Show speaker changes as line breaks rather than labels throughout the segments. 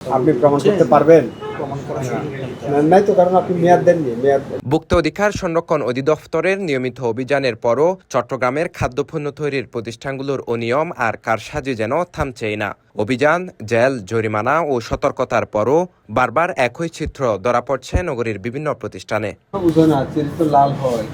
আপনি প্রমাণ করতে পারবেন? নাই তো, কারণ আপনি মেয়াদ দেননি।
ভোক্তা অধিকার সংরক্ষণ অধিদপ্তরের নিয়মিত অভিযানের পরও চট্টগ্রামের খাদ্যপণ্য তৈরির প্রতিষ্ঠানগুলোর অনিয়ম আর কারসাজি যেন থামছেই না। অভিযান, জেল, জরিমানা ও সতর্কতার পরও বারবার একই চিত্র ধরা পড়ছে নগরীর বিভিন্ন প্রতিষ্ঠানে।
লাল হয়।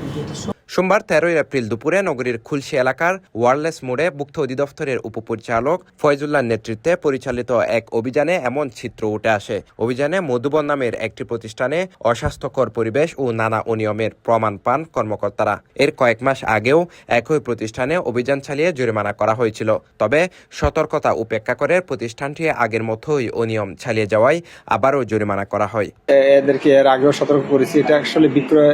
সোমবার 13 এপ্রিল দুপুরে নগরীর খুলশী এলাকার ওয়ারলেস মোড়ে ভোক্তা অধিদপ্তরের উপপরিচালক ফয়জুল্লাহর নেতৃত্বে পরিচালিত এক অভিযানে এমন চিত্র উঠে আসে। অভিযানে মধুবন নামের একটি প্রতিষ্ঠানে অস্বাস্থ্যকর পরিবেশ ও নানা অনিয়মের প্রমাণ পান কর্মকর্তারা। এর কয়েক মাস আগেও একই প্রতিষ্ঠানে অভিযান চালিয়ে জরিমানা করা হয়েছিল। তবে সতর্কতা উপেক্ষা করে প্রতিষ্ঠানটি আগের মতোই অনিয়ম চালিয়ে যাওয়ায় আবারও জরিমানা করা হয়।
এদেরকে এর আগেও সতর্ক করেছি, এটা আসলে বিক্রয়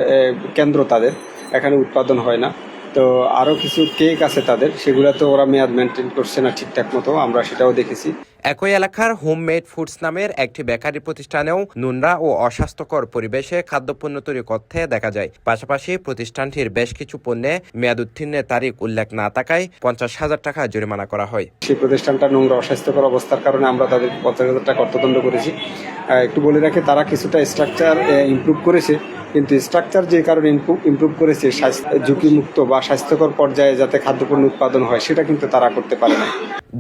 কেন্দ্র তাদের, এখানে উৎপাদন হয় না। তো আরও কিছু কেক আছে তাদের, সেগুলো তো ওরা মেয়াদ মেনটেন করছে না ঠিকঠাক মতো, আমরা সেটাও দেখেছি।
একই এলাকার হোমমেড ফুডস নামের একটি বেকারি প্রতিষ্ঠানেও নোংরা ও অস্বাস্থ্যকর পরিবেশে খাদ্যপণ্য তৈরি করতে দেখা যায়। পাশাপাশি প্রতিষ্ঠানটির বেশ কিছু পণ্যে মেয়াদ উত্তীর্ণের তারিখ উল্লেখ না থাকায় 50,000 টাকা জরিমানা করা হয়।
সেই প্রতিষ্ঠানটা নোংরা অস্বাস্থ্যকর অবস্থার কারণে আমরা তাদের 50,000 টাকা অর্থদণ্ড করেছি। একটু বলে রাখে, তারা কিছুটা স্ট্রাকচার ইমপ্রুভ করেছে, কিন্তু স্ট্রাকচার যে কারণে ইমপ্রুভ করেছে ঝুঁকিমুক্ত বা স্বাস্থ্যকর পর্যায়ে যাতে খাদ্যপণ্য উৎপাদন হয়, সেটা কিন্তু তারা করতে পারে না।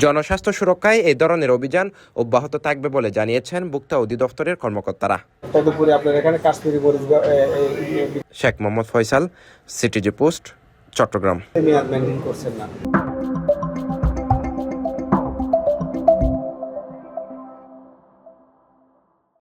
জনস্বাস্থ্য সুরক্ষায় এই ধরনের অভিযান অব্যাহত থাকবে বলে জানিয়েছেন ভোক্তা অধিদপ্তরের কর্মকর্তারা।
তদুপরি আপনার এখানে কাশ্মীরি মরিচ
শেখ মোহাম্মদ ফয়সাল, সিটিজি পোস্ট, চট্টগ্রাম।
মেয়াদ মেনটেন করছেন না।